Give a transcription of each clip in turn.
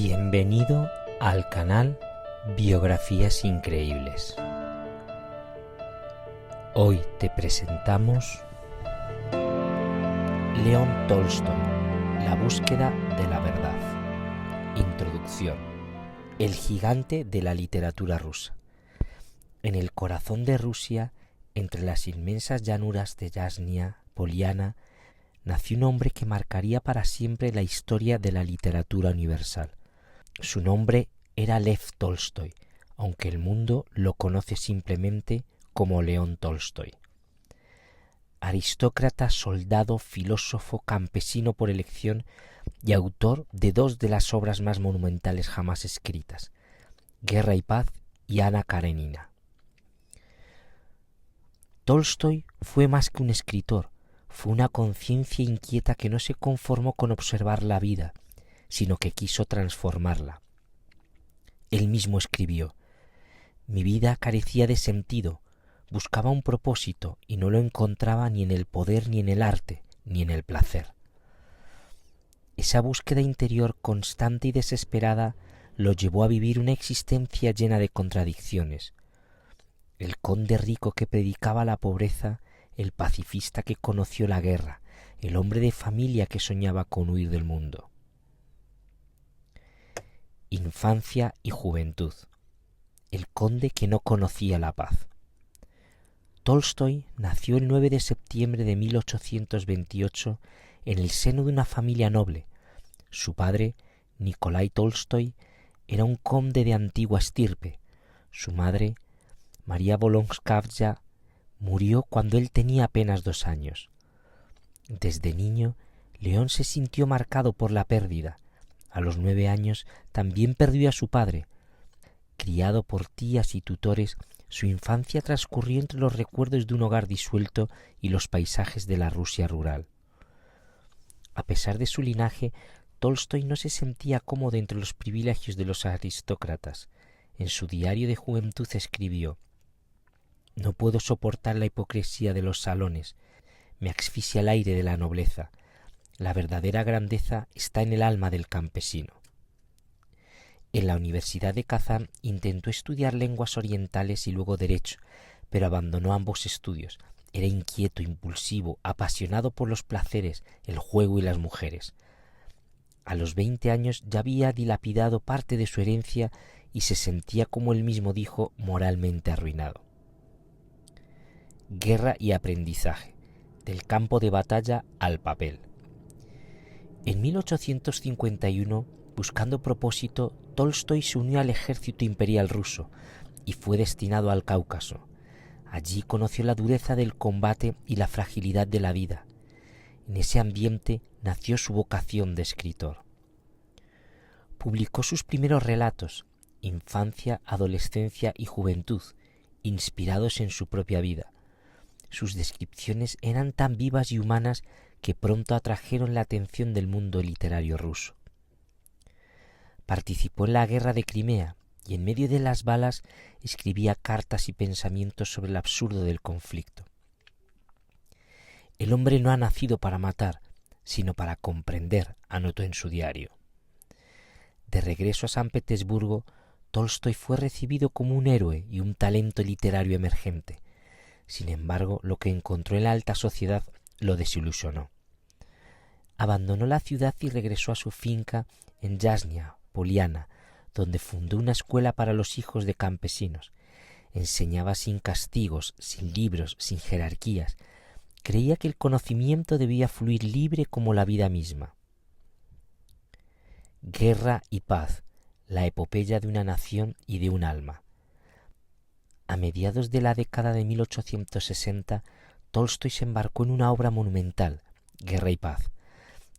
Bienvenido al canal Biografías Increíbles. Hoy te presentamos León Tolstoy, la búsqueda de la verdad. Introducción. El gigante de la literatura rusa. En el corazón de Rusia, entre las inmensas llanuras de Yasnia, Poliana, nació un hombre que marcaría para siempre la historia de la literatura universal. Su nombre era Lev Tolstoy, aunque el mundo lo conoce simplemente como León Tolstoy. Aristócrata, soldado, filósofo, campesino por elección y autor de dos de las obras más monumentales jamás escritas, Guerra y Paz y Ana Karenina. Tolstoy fue más que un escritor, fue una conciencia inquieta que no se conformó con observar la vida, sino que quiso transformarla. Él mismo escribió: «Mi vida carecía de sentido, buscaba un propósito y no lo encontraba ni en el poder, ni en el arte, ni en el placer». Esa búsqueda interior constante y desesperada lo llevó a vivir una existencia llena de contradicciones. El conde rico que predicaba la pobreza, el pacifista que conoció la guerra, el hombre de familia que soñaba con huir del mundo. Infancia y juventud. El conde que no conocía la paz. Tolstoy nació el 9 de septiembre de 1828 en el seno de una familia noble. Su padre, Nikolai Tolstoy, era un conde de antigua estirpe. Su madre, María Volonskaya, murió cuando él tenía apenas 2 años. Desde niño, León se sintió marcado por la pérdida. A los 9 años también perdió a su padre. Criado por tías y tutores, su infancia transcurrió entre los recuerdos de un hogar disuelto y los paisajes de la Rusia rural. A pesar de su linaje, Tolstoy no se sentía cómodo entre los privilegios de los aristócratas. En su diario de juventud escribió: «No puedo soportar la hipocresía de los salones, me asfixia el aire de la nobleza. La verdadera grandeza está en el alma del campesino». En la Universidad de Kazán intentó estudiar lenguas orientales y luego derecho, pero abandonó ambos estudios. Era inquieto, impulsivo, apasionado por los placeres, el juego y las mujeres. A los 20 años ya había dilapidado parte de su herencia y se sentía, como él mismo dijo, moralmente arruinado. Guerra y aprendizaje. Del campo de batalla al papel. En 1851, buscando propósito, Tolstoy se unió al ejército imperial ruso y fue destinado al Cáucaso. Allí conoció la dureza del combate y la fragilidad de la vida. En ese ambiente nació su vocación de escritor. Publicó sus primeros relatos, infancia, adolescencia y juventud, inspirados en su propia vida. Sus descripciones eran tan vivas y humanas que pronto atrajeron la atención del mundo literario ruso. Participó en la guerra de Crimea y en medio de las balas escribía cartas y pensamientos sobre el absurdo del conflicto. «El hombre no ha nacido para matar, sino para comprender», anotó en su diario. De regreso a San Petersburgo, Tolstoy fue recibido como un héroe y un talento literario emergente. Sin embargo, lo que encontró en la alta sociedad lo desilusionó. Abandonó la ciudad y regresó a su finca en Yasnia, Poliana, donde fundó una escuela para los hijos de campesinos. Enseñaba sin castigos, sin libros, sin jerarquías. Creía que el conocimiento debía fluir libre como la vida misma. Guerra y Paz, la epopeya de una nación y de un alma. A mediados de la década de 1860, Tolstoy se embarcó en una obra monumental, Guerra y Paz.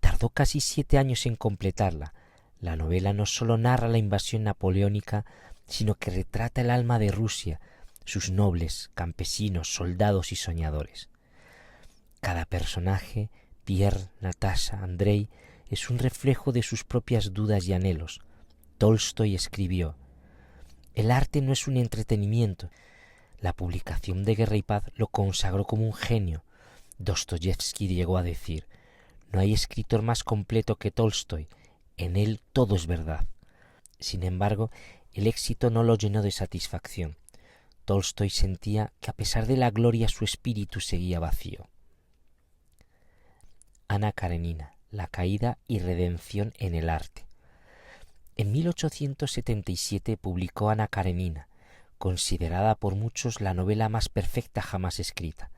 Tardó casi 7 años en completarla. La novela no solo narra la invasión napoleónica, sino que retrata el alma de Rusia, sus nobles, campesinos, soldados y soñadores. Cada personaje, Pierre, Natasha, Andrei, es un reflejo de sus propias dudas y anhelos. Tolstoy escribió: «El arte no es un entretenimiento». La publicación de Guerra y Paz lo consagró como un genio. Dostoyevsky llegó a decir: «No hay escritor más completo que Tolstoy. En él todo es verdad». Sin embargo, el éxito no lo llenó de satisfacción. Tolstói sentía que a pesar de la gloria su espíritu seguía vacío. Ana Karenina, la caída y redención en el arte. En 1877 publicó Ana Karenina, considerada por muchos la novela más perfecta jamás escrita.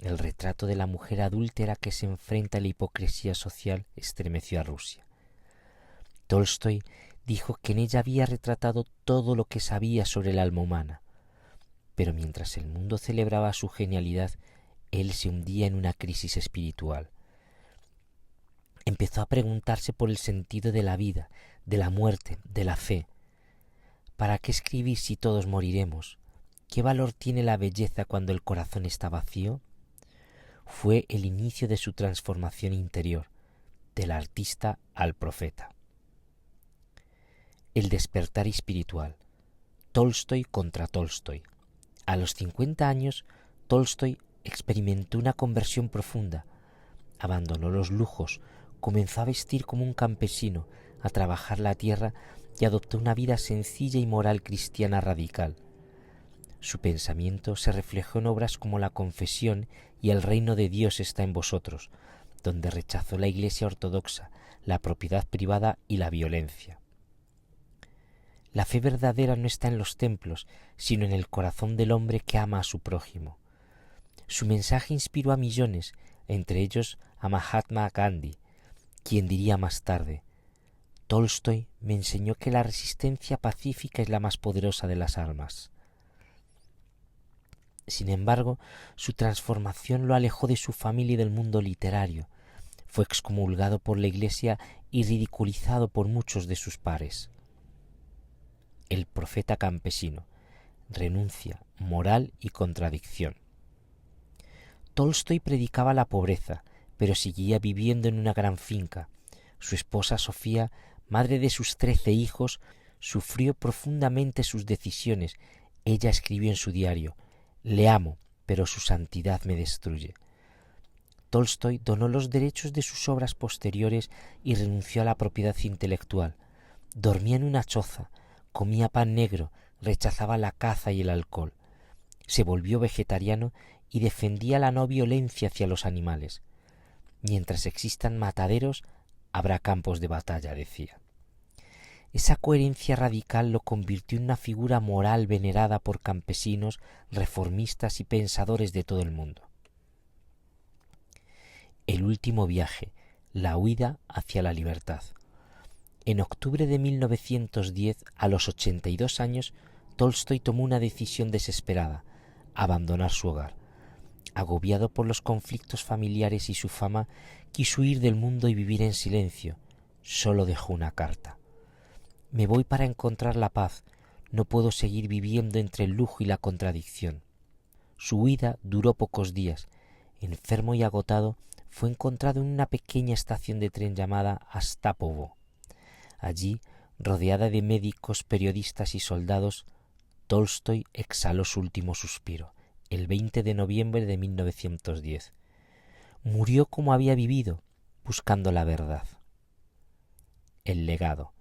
El retrato de la mujer adúltera que se enfrenta a la hipocresía social estremeció a Rusia. Tolstói dijo que en ella había retratado todo lo que sabía sobre el alma humana, pero mientras el mundo celebraba su genialidad, él se hundía en una crisis espiritual. Empezó a preguntarse por el sentido de la vida, de la muerte, de la fe. ¿Para qué escribir si todos moriremos? ¿Qué valor tiene la belleza cuando el corazón está vacío? Fue el inicio de su transformación interior, del artista al profeta. El despertar espiritual. Tolstói contra Tolstói. A los 50 años, Tolstói experimentó una conversión profunda. Abandonó los lujos, comenzó a vestir como un campesino, a trabajar la tierra y adoptó una vida sencilla y moral cristiana radical. Su pensamiento se reflejó en obras como La Confesión y El reino de Dios está en vosotros, donde rechazó la Iglesia ortodoxa, la propiedad privada y la violencia. La fe verdadera no está en los templos, sino en el corazón del hombre que ama a su prójimo. Su mensaje inspiró a millones, entre ellos a Mahatma Gandhi, quien diría más tarde: Tolstói me enseñó que la resistencia pacífica es la más poderosa de las armas. Sin embargo, su transformación lo alejó de su familia y del mundo literario. Fue excomulgado por la Iglesia y ridiculizado por muchos de sus pares. El profeta campesino, renuncia, moral y contradicción. Tolstói predicaba la pobreza, pero seguía viviendo en una gran finca. Su esposa Sofía, madre de sus 13 hijos, sufrió profundamente sus decisiones. Ella escribió en su diario: «Le amo, pero su santidad me destruye». Tolstói donó los derechos de sus obras posteriores y renunció a la propiedad intelectual. Dormía en una choza, comía pan negro, rechazaba la caza y el alcohol. Se volvió vegetariano y defendía la no violencia hacia los animales. Mientras existan mataderos, habrá campos de batalla, decía. Esa coherencia radical lo convirtió en una figura moral venerada por campesinos, reformistas y pensadores de todo el mundo. El último viaje, la huida hacia la libertad. En octubre de 1910, a los 82 años, Tolstói tomó una decisión desesperada: abandonar su hogar. Agobiado por los conflictos familiares y su fama, quiso huir del mundo y vivir en silencio. Solo dejó una carta: «Me voy para encontrar la paz. No puedo seguir viviendo entre el lujo y la contradicción». Su huida duró pocos días. Enfermo y agotado, fue encontrado en una pequeña estación de tren llamada Astapovo. Allí, rodeada de médicos, periodistas y soldados, Tolstói exhaló su último suspiro, el 20 de noviembre de 1910. Murió como había vivido, buscando la verdad. El legado,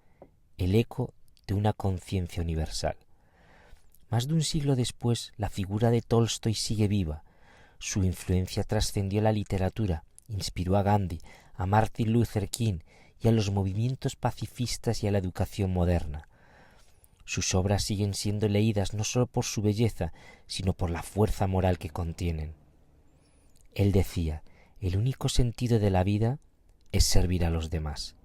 el eco de una conciencia universal. Más de un siglo después, la figura de Tolstói sigue viva. Su influencia trascendió la literatura, inspiró a Gandhi, a Martin Luther King y a los movimientos pacifistas y a la educación moderna. Sus obras siguen siendo leídas no solo por su belleza, sino por la fuerza moral que contienen. Él decía: el único sentido de la vida es servir a los demás.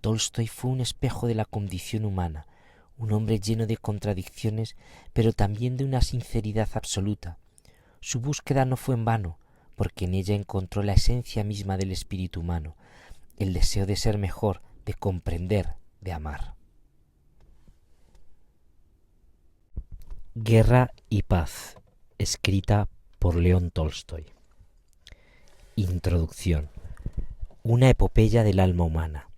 Tolstói fue un espejo de la condición humana, un hombre lleno de contradicciones, pero también de una sinceridad absoluta. Su búsqueda no fue en vano, porque en ella encontró la esencia misma del espíritu humano, el deseo de ser mejor, de comprender, de amar. Guerra y paz, escrita por León Tolstói. Introducción. Una epopeya del alma humana.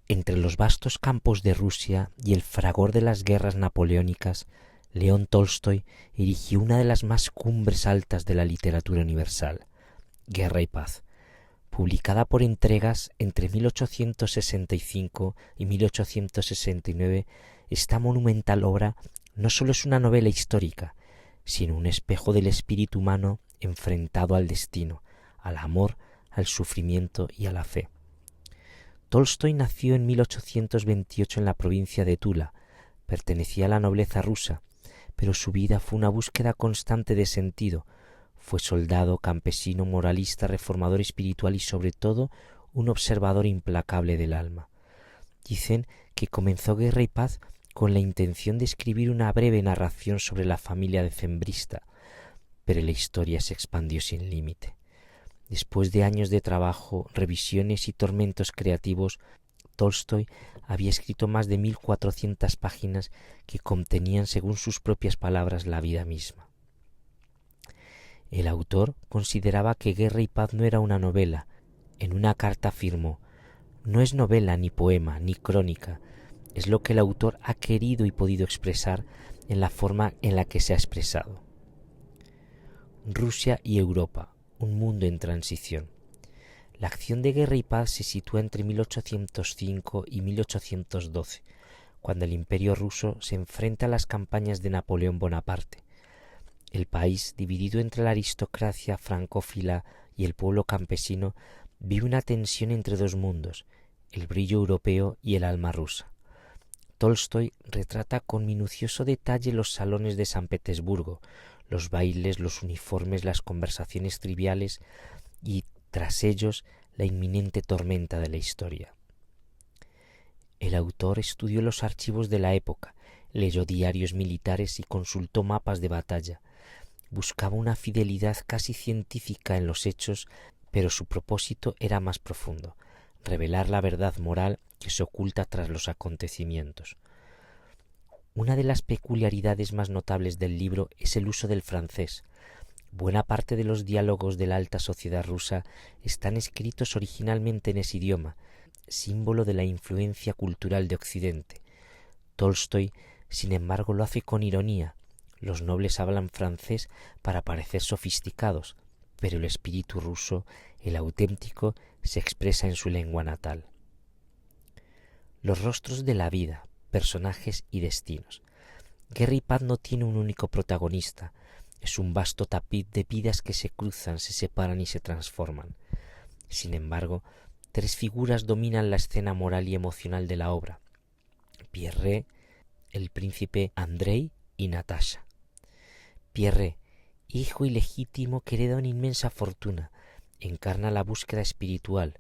Entre los vastos campos de Rusia y el fragor de las guerras napoleónicas, León Tolstói erigió una de las más cumbres altas de la literatura universal, Guerra y paz, Publicada por entregas entre 1865 y 1869, esta monumental obra no solo es una novela histórica, sino un espejo del espíritu humano enfrentado al destino, al amor, al sufrimiento y a la fe. Tolstói nació en 1828 en la provincia de Tula. Pertenecía a la nobleza rusa, pero su vida fue una búsqueda constante de sentido. Fue soldado, campesino, moralista, reformador espiritual y sobre todo un observador implacable del alma. Dicen que comenzó Guerra y Paz con la intención de escribir una breve narración sobre la familia decembrista, pero la historia se expandió sin límite. Después de años de trabajo, revisiones y tormentos creativos, Tolstói había escrito más de 1400 páginas que contenían, según sus propias palabras, la vida misma. El autor consideraba que Guerra y Paz no era una novela. En una carta afirmó: «No es novela, ni poema, ni crónica. Es lo que el autor ha querido y podido expresar en la forma en la que se ha expresado». Rusia y Europa, un mundo en transición. La acción de Guerra y Paz se sitúa entre 1805 y 1812, cuando el Imperio ruso se enfrenta a las campañas de Napoleón Bonaparte. El país, dividido entre la aristocracia francófila y el pueblo campesino, vive una tensión entre dos mundos, el brillo europeo y el alma rusa. Tolstói retrata con minucioso detalle los salones de San Petersburgo, los bailes, los uniformes, las conversaciones triviales y, tras ellos, la inminente tormenta de la historia. El autor estudió los archivos de la época, leyó diarios militares y consultó mapas de batalla. Buscaba una fidelidad casi científica en los hechos, pero su propósito era más profundo: revelar la verdad moral que se oculta tras los acontecimientos. Una de las peculiaridades más notables del libro es el uso del francés. Buena parte de los diálogos de la alta sociedad rusa están escritos originalmente en ese idioma, símbolo de la influencia cultural de Occidente. Tolstói, sin embargo, lo hace con ironía. Los nobles hablan francés para parecer sofisticados, pero el espíritu ruso, el auténtico, se expresa en su lengua natal. Los rostros de la vida, personajes y destinos. Guerra y Paz no tiene un único protagonista. Es un vasto tapiz de vidas que se cruzan, se separan y se transforman. Sin embargo, tres figuras dominan la escena moral y emocional de la obra: Pierre, el príncipe Andrei y Natasha. Pierre, hijo ilegítimo que hereda una inmensa fortuna, encarna la búsqueda espiritual.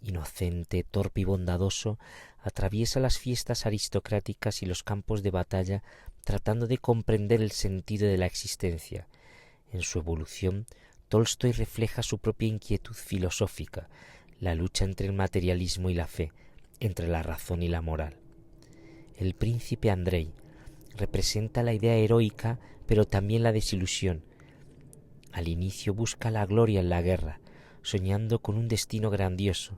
Inocente, torpe y bondadoso, atraviesa las fiestas aristocráticas y los campos de batalla tratando de comprender el sentido de la existencia. En su evolución, Tolstói refleja su propia inquietud filosófica, la lucha entre el materialismo y la fe, entre la razón y la moral. El príncipe Andrei representa la idea heroica, pero también la desilusión. Al inicio busca la gloria en la guerra, soñando con un destino grandioso.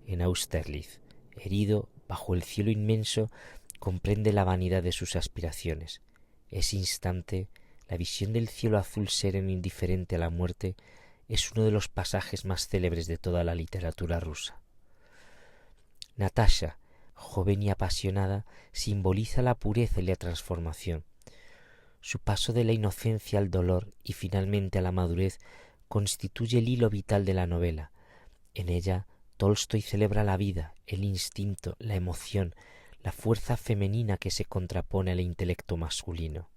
En Austerlitz, herido bajo el cielo inmenso, comprende la vanidad de sus aspiraciones. Ese instante, la visión del cielo azul sereno indiferente a la muerte, es uno de los pasajes más célebres de toda la literatura rusa. Natasha, joven y apasionada, simboliza la pureza y la transformación. Su paso de la inocencia al dolor y finalmente a la madurez constituye el hilo vital de la novela. En ella, Tolstói celebra la vida, el instinto, la emoción, la fuerza femenina que se contrapone al intelecto masculino.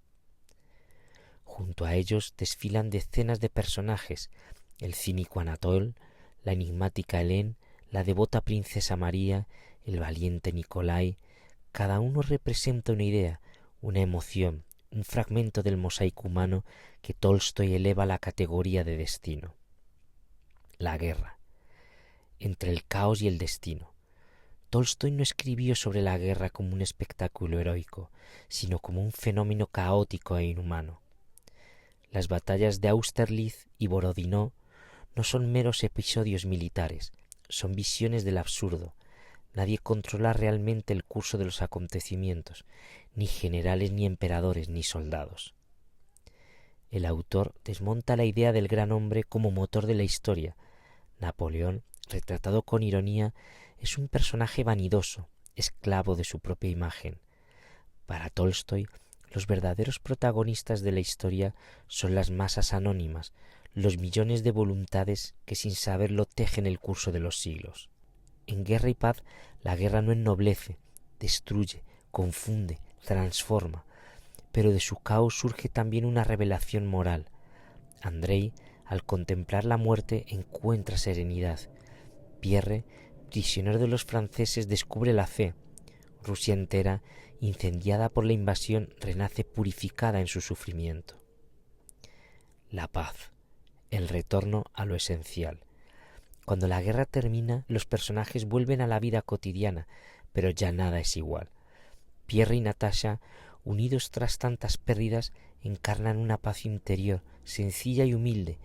Junto a ellos desfilan decenas de personajes: el cínico Anatol, la enigmática Helene, la devota princesa María, el valiente Nikolai. Cada uno representa una idea, una emoción, un fragmento del mosaico humano que Tolstói eleva a la categoría de destino. La guerra. Entre el caos y el destino. Tolstói no escribió sobre la guerra como un espectáculo heroico, sino como un fenómeno caótico e inhumano. Las batallas de Austerlitz y Borodino no son meros episodios militares, son visiones del absurdo. Nadie controla realmente el curso de los acontecimientos, ni generales, ni emperadores, ni soldados. El autor desmonta la idea del gran hombre como motor de la historia. Napoleón retratado con ironía, es un personaje vanidoso, esclavo de su propia imagen. Para Tolstói, los verdaderos protagonistas de la historia son las masas anónimas, los millones de voluntades que sin saberlo tejen el curso de los siglos. En Guerra y Paz, la guerra no ennoblece, destruye, confunde, transforma, pero de su caos surge también una revelación moral. Andrei, al contemplar la muerte, encuentra serenidad. Pierre, prisionero de los franceses, descubre la fe. Rusia entera, incendiada por la invasión, renace purificada en su sufrimiento. La paz, el retorno a lo esencial. Cuando la guerra termina, los personajes vuelven a la vida cotidiana, pero ya nada es igual. Pierre y Natasha, unidos tras tantas pérdidas, encarnan una paz interior, sencilla y humilde.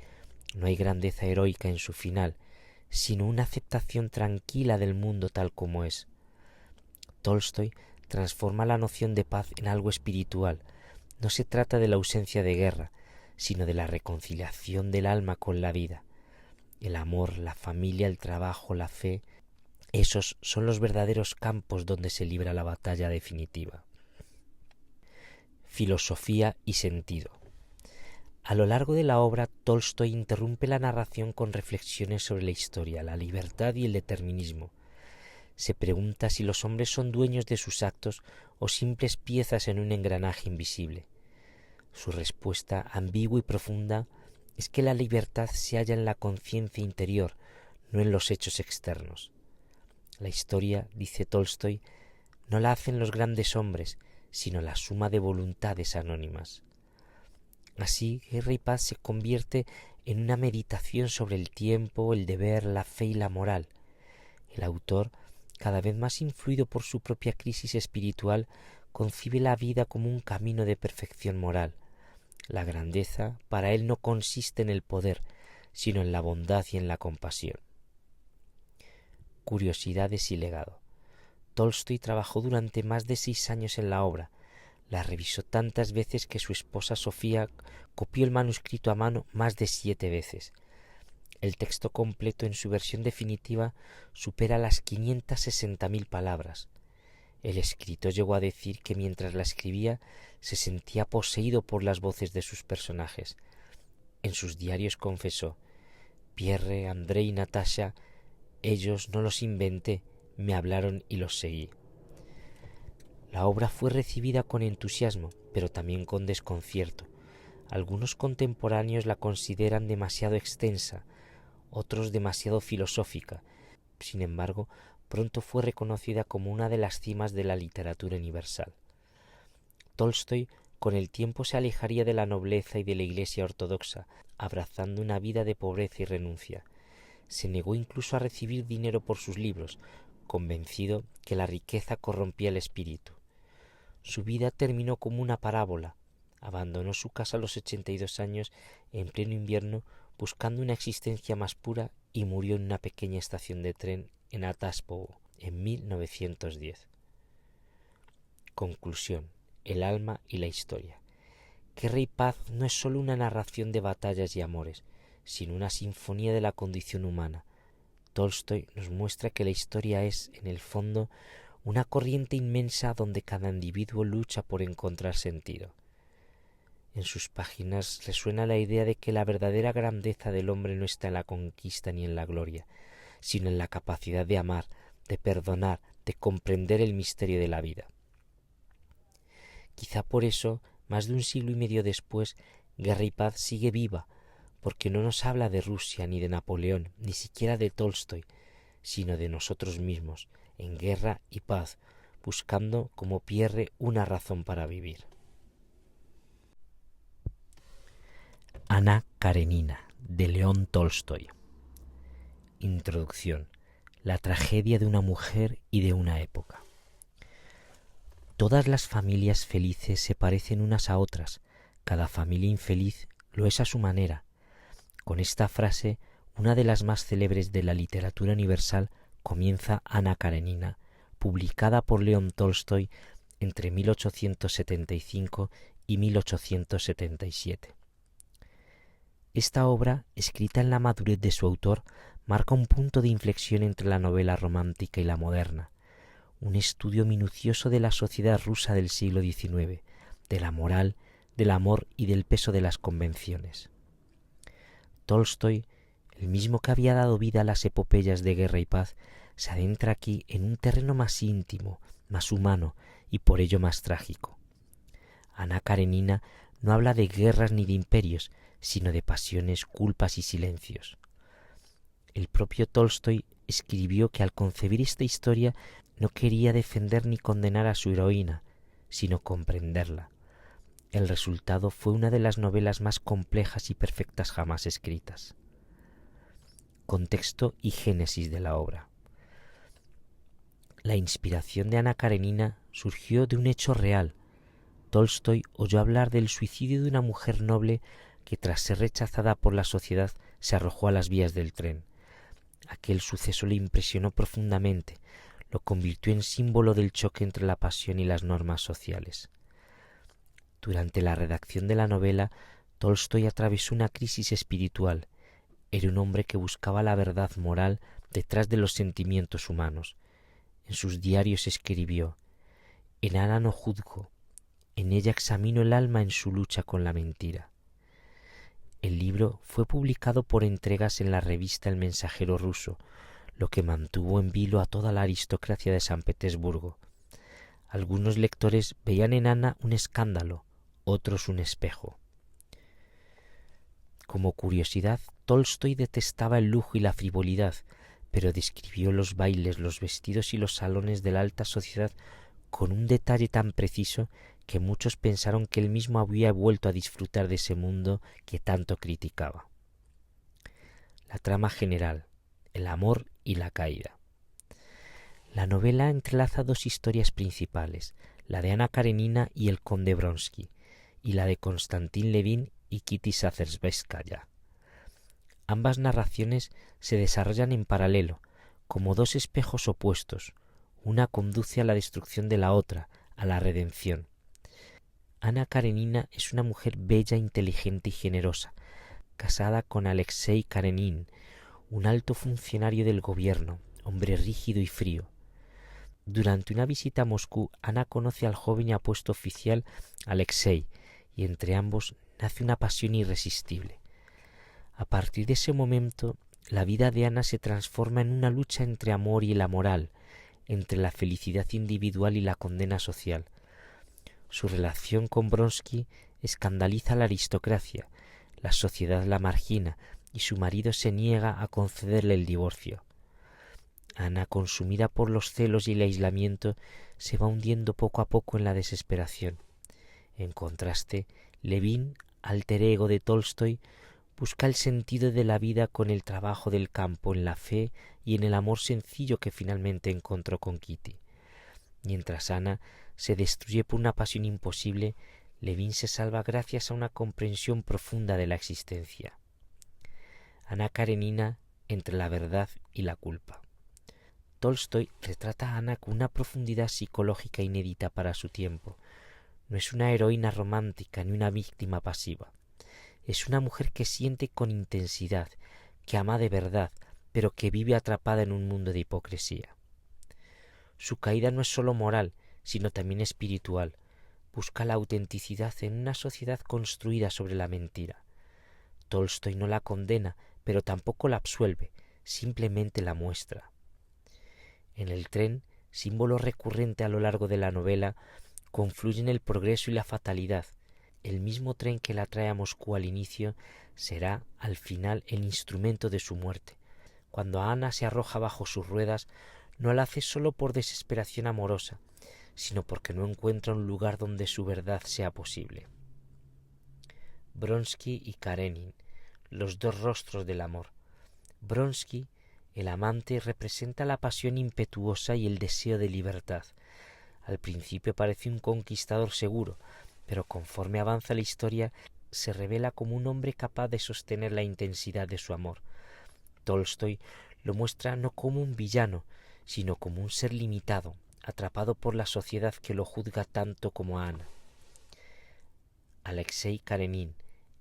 No hay grandeza heroica en su final, sino una aceptación tranquila del mundo tal como es. Tolstói transforma la noción de paz en algo espiritual. No se trata de la ausencia de guerra, sino de la reconciliación del alma con la vida. El amor, la familia, el trabajo, la fe, esos son los verdaderos campos donde se libra la batalla definitiva. Filosofía y sentido. A lo largo de la obra, Tolstói interrumpe la narración con reflexiones sobre la historia, la libertad y el determinismo. Se pregunta si los hombres son dueños de sus actos o simples piezas en un engranaje invisible. Su respuesta, ambigua y profunda, es que la libertad se halla en la conciencia interior, no en los hechos externos. La historia, dice Tolstói, no la hacen los grandes hombres, sino la suma de voluntades anónimas. Así, Guerra y Paz se convierte en una meditación sobre el tiempo, el deber, la fe y la moral. El autor, cada vez más influido por su propia crisis espiritual, concibe la vida como un camino de perfección moral. La grandeza para él no consiste en el poder, sino en la bondad y en la compasión. Curiosidades y legado. Tolstói trabajó durante más de 6 años en la obra. La revisó tantas veces que su esposa Sofía copió el manuscrito a mano más de 7 veces. El texto completo en su versión definitiva supera las 560.000 palabras. El escritor llegó a decir que mientras la escribía se sentía poseído por las voces de sus personajes. En sus diarios confesó: Pierre, André y Natasha, ellos no los inventé, me hablaron y los seguí. La obra fue recibida con entusiasmo, pero también con desconcierto. Algunos contemporáneos la consideran demasiado extensa, otros demasiado filosófica. Sin embargo, pronto fue reconocida como una de las cimas de la literatura universal. Tolstói con el tiempo se alejaría de la nobleza y de la Iglesia ortodoxa, abrazando una vida de pobreza y renuncia. Se negó incluso a recibir dinero por sus libros, convencido que la riqueza corrompía el espíritu. Su vida terminó como una parábola. Abandonó su casa a los 82 años en pleno invierno buscando una existencia más pura y murió en una pequeña estación de tren en Ataspovo en 1910. Conclusión: el alma y la historia. Guerra y Paz no es sólo una narración de batallas y amores, sino una sinfonía de la condición humana. Tolstói nos muestra que la historia es, en el fondo, una corriente inmensa donde cada individuo lucha por encontrar sentido. En sus páginas resuena la idea de que la verdadera grandeza del hombre no está en la conquista ni en la gloria, sino en la capacidad de amar, de perdonar, de comprender el misterio de la vida. Quizá por eso, más de 1 siglo y medio después, Guerra y Paz sigue viva, porque no nos habla de Rusia ni de Napoleón, ni siquiera de Tolstói, sino de nosotros mismos, en guerra y paz, buscando, como Pierre, una razón para vivir. Ana Karenina, de León Tolstói. Introducción. La tragedia de una mujer y de una época. Todas las familias felices se parecen unas a otras, cada familia infeliz lo es a su manera. Con esta frase, una de las más célebres de la literatura universal, comienza Ana Karenina, publicada por León Tolstói entre 1875 y 1877. Esta obra, escrita en la madurez de su autor, marca un punto de inflexión entre la novela romántica y la moderna, un estudio minucioso de la sociedad rusa del siglo XIX, de la moral, del amor y del peso de las convenciones. Tolstói, el mismo que había dado vida a las epopeyas de Guerra y Paz, se adentra aquí en un terreno más íntimo, más humano y por ello más trágico. Ana Karenina no habla de guerras ni de imperios, sino de pasiones, culpas y silencios. El propio Tolstói escribió que al concebir esta historia no quería defender ni condenar a su heroína, sino comprenderla. El resultado fue una de las novelas más complejas y perfectas jamás escritas. Contexto y génesis de la obra. La inspiración de Ana Karenina surgió de un hecho real. Tolstói oyó hablar del suicidio de una mujer noble que, tras ser rechazada por la sociedad, se arrojó a las vías del tren. Aquel suceso le impresionó profundamente, lo convirtió en símbolo del choque entre la pasión y las normas sociales. Durante la redacción de la novela, Tolstói atravesó una crisis espiritual. Era un hombre que buscaba la verdad moral detrás de los sentimientos humanos. En sus diarios escribió: «En Ana no juzgo, en ella examino el alma en su lucha con la mentira». El libro fue publicado por entregas en la revista El Mensajero ruso, lo que mantuvo en vilo a toda la aristocracia de San Petersburgo. Algunos lectores veían en Ana un escándalo, otros un espejo. Como curiosidad, Tolstói detestaba el lujo y la frivolidad, pero describió los bailes, los vestidos y los salones de la alta sociedad con un detalle tan preciso que muchos pensaron que él mismo había vuelto a disfrutar de ese mundo que tanto criticaba. La trama general: el amor y la caída. La novela entrelaza dos historias principales, la de Ana Karenina y el conde Vronsky, y la de Konstantin Levin y Kitty Sazerskaya. Ambas narraciones se desarrollan en paralelo, como dos espejos opuestos. Una conduce a la destrucción de la otra, a la redención. Ana Karenina es una mujer bella, inteligente y generosa, casada con Alexei Karenin, un alto funcionario del gobierno, hombre rígido y frío. Durante una visita a Moscú, Ana conoce al joven y apuesto oficial Alexei, y entre ambos nace una pasión irresistible. A partir de ese momento, la vida de Ana se transforma en una lucha entre amor y la moral, entre la felicidad individual y la condena social. Su relación con Vronsky escandaliza a la aristocracia, la sociedad la margina y su marido se niega a concederle el divorcio. Ana, consumida por los celos y el aislamiento, se va hundiendo poco a poco en la desesperación. En contraste, Levin, alter ego de Tolstói, busca el sentido de la vida con el trabajo del campo, en la fe y en el amor sencillo que finalmente encontró con Kitty. Mientras Ana se destruye por una pasión imposible, Levin se salva gracias a una comprensión profunda de la existencia. Ana Karenina entre la verdad y la culpa. Tolstói retrata a Ana con una profundidad psicológica inédita para su tiempo. No es una heroína romántica ni una víctima pasiva. Es una mujer que siente con intensidad, que ama de verdad, pero que vive atrapada en un mundo de hipocresía. Su caída no es solo moral, sino también espiritual. Busca la autenticidad en una sociedad construida sobre la mentira. Tolstói no la condena, pero tampoco la absuelve, simplemente la muestra. En el tren, símbolo recurrente a lo largo de la novela, confluyen el progreso y la fatalidad. El mismo tren que la trae a Moscú al inicio será, al final, el instrumento de su muerte. Cuando Ana se arroja bajo sus ruedas, no la hace solo por desesperación amorosa, sino porque no encuentra un lugar donde su verdad sea posible. Vronsky y Karenin, los dos rostros del amor. Vronsky, el amante, representa la pasión impetuosa y el deseo de libertad. Al principio parece un conquistador seguro, pero conforme avanza la historia se revela como un hombre capaz de sostener la intensidad de su amor. Tolstói lo muestra no como un villano, sino como un ser limitado, atrapado por la sociedad que lo juzga tanto como a Ana. Alexei Karenin,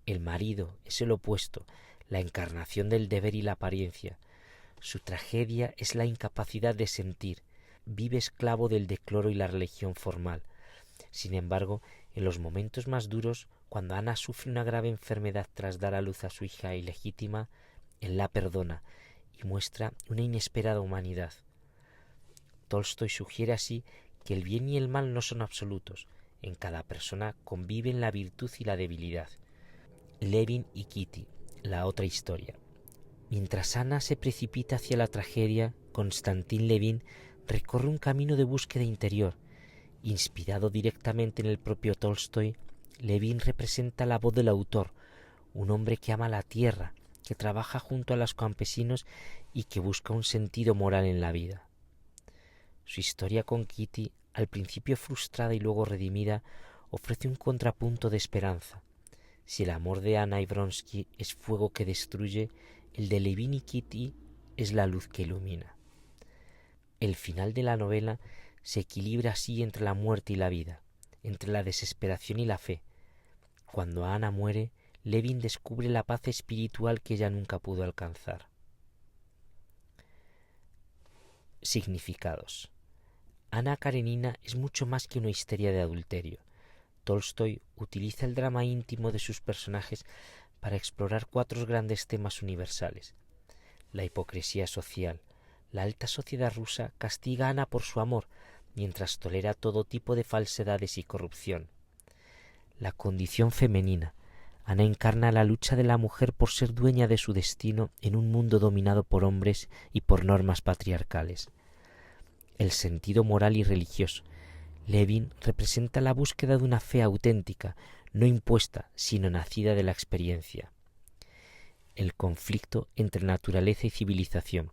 el marido, es el opuesto, la encarnación del deber y la apariencia. Su tragedia es la incapacidad de sentir. Vive esclavo del decoro y la religión formal. Sin embargo, en los momentos más duros, cuando Ana sufre una grave enfermedad tras dar a luz a su hija ilegítima, él la perdona y muestra una inesperada humanidad. Tolstói sugiere así que el bien y el mal no son absolutos. En cada persona conviven la virtud y la debilidad. Levin y Kitty, la otra historia. Mientras Ana se precipita hacia la tragedia, Konstantin Levin recorre un camino de búsqueda interior. Inspirado directamente en el propio Tolstói, Levin representa la voz del autor, un hombre que ama la tierra, que trabaja junto a los campesinos y que busca un sentido moral en la vida. Su historia con Kitty, al principio frustrada y luego redimida, ofrece un contrapunto de esperanza. Si el amor de Ana y Vronsky es fuego que destruye, el de Levin y Kitty es la luz que ilumina. El final de la novela se equilibra así entre la muerte y la vida, entre la desesperación y la fe. Cuando Ana muere, Levin descubre la paz espiritual que ella nunca pudo alcanzar. Significados. Ana Karenina es mucho más que una histeria de adulterio. Tolstói utiliza el drama íntimo de sus personajes para explorar 4 grandes temas universales. La hipocresía social. La alta sociedad rusa castiga a Ana por su amor, mientras tolera todo tipo de falsedades y corrupción. La condición femenina. Ana encarna la lucha de la mujer por ser dueña de su destino en un mundo dominado por hombres y por normas patriarcales. El sentido moral y religioso. Levin representa la búsqueda de una fe auténtica, no impuesta, sino nacida de la experiencia. El conflicto entre naturaleza y civilización.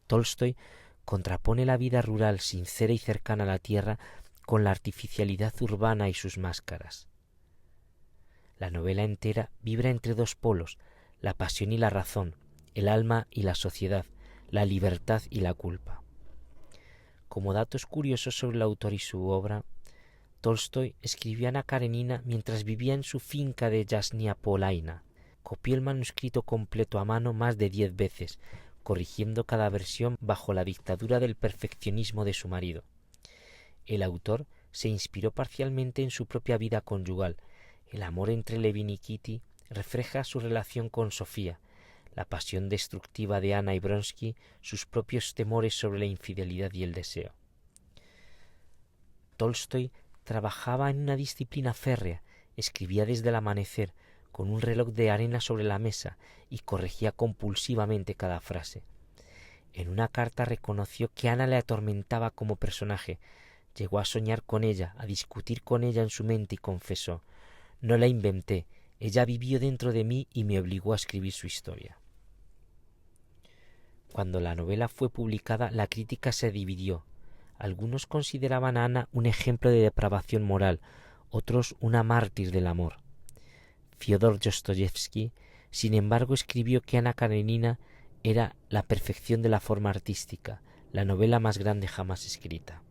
Tolstói contrapone la vida rural sincera y cercana a la tierra con la artificialidad urbana y sus máscaras. La novela entera vibra entre 2 polos, la pasión y la razón, el alma y la sociedad, la libertad y la culpa. Como datos curiosos sobre el autor y su obra, Tolstói escribió Ana Karenina mientras vivía en su finca de Yasnia Polaina. Copió el manuscrito completo a mano más de 10 veces, corrigiendo cada versión bajo la dictadura del perfeccionismo de su marido. El autor se inspiró parcialmente en su propia vida conyugal. El amor entre Levin y Kitty refleja su relación con Sofía, la pasión destructiva de Ana y Vronsky, sus propios temores sobre la infidelidad y el deseo. Tolstói trabajaba en una disciplina férrea, escribía desde el amanecer, con un reloj de arena sobre la mesa y corregía compulsivamente cada frase. En una carta reconoció que Ana le atormentaba como personaje. Llegó a soñar con ella, a discutir con ella en su mente y confesó: «No la inventé, ella vivió dentro de mí y me obligó a escribir su historia». Cuando la novela fue publicada, la crítica se dividió. Algunos consideraban a Ana un ejemplo de depravación moral, otros una mártir del amor. Fyodor Dostoyevsky, sin embargo, escribió que Ana Karenina era la perfección de la forma artística, la novela más grande jamás escrita.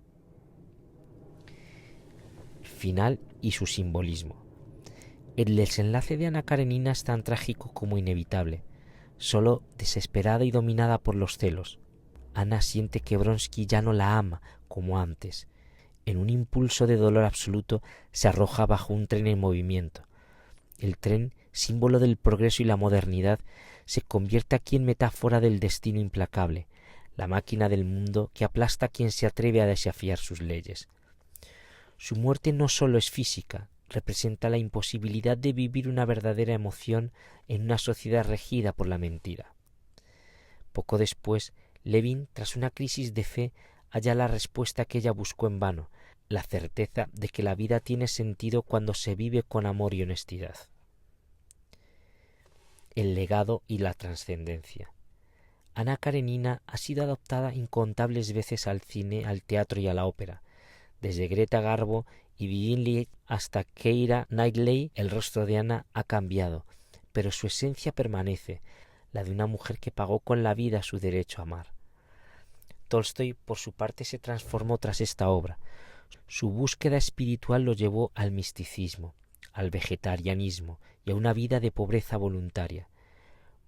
Final y su simbolismo. El desenlace de Ana Karenina es tan trágico como inevitable. Solo desesperada y dominada por los celos, Ana siente que Vronsky ya no la ama como antes. En un impulso de dolor absoluto se arroja bajo un tren en movimiento. El tren, símbolo del progreso y la modernidad, se convierte aquí en metáfora del destino implacable, la máquina del mundo que aplasta a quien se atreve a desafiar sus leyes. Su muerte no solo es física, representa la imposibilidad de vivir una verdadera emoción en una sociedad regida por la mentira. Poco después, Levin, tras una crisis de fe, halla la respuesta que ella buscó en vano, la certeza de que la vida tiene sentido cuando se vive con amor y honestidad. El legado y la trascendencia. Ana Karenina ha sido adaptada incontables veces al cine, al teatro y a la ópera. Desde Greta Garbo y Vivien Leigh hasta Keira Knightley, el rostro de Ana ha cambiado, pero su esencia permanece, la de una mujer que pagó con la vida su derecho a amar. Tolstói, por su parte, se transformó tras esta obra. Su búsqueda espiritual lo llevó al misticismo, al vegetarianismo y a una vida de pobreza voluntaria.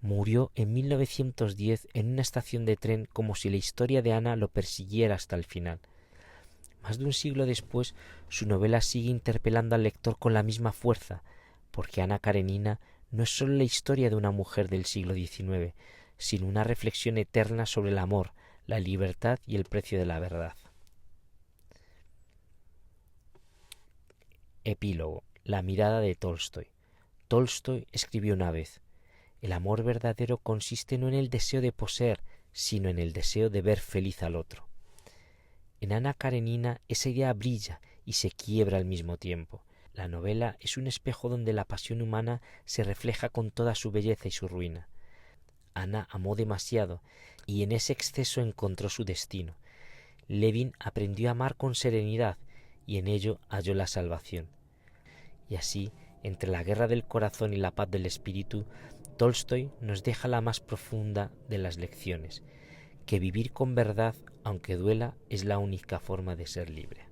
Murió en 1910 en una estación de tren como si la historia de Ana lo persiguiera hasta el final. Más de un siglo después, su novela sigue interpelando al lector con la misma fuerza, porque Ana Karenina no es sólo la historia de una mujer del siglo XIX, sino una reflexión eterna sobre el amor, la libertad y el precio de la verdad. Epílogo. La mirada de Tolstoy. Tolstoy escribió una vez: el amor verdadero consiste no en el deseo de poseer, sino en el deseo de ver feliz al otro. En Ana Karenina esa idea brilla y se quiebra al mismo tiempo. La novela es un espejo donde la pasión humana se refleja con toda su belleza y su ruina. Ana amó demasiado y en ese exceso encontró su destino. Levin aprendió a amar con serenidad y en ello halló la salvación. Y así, entre la guerra del corazón y la paz del espíritu, Tolstoy nos deja la más profunda de las lecciones, que vivir con verdad, aunque duela, es la única forma de ser libre.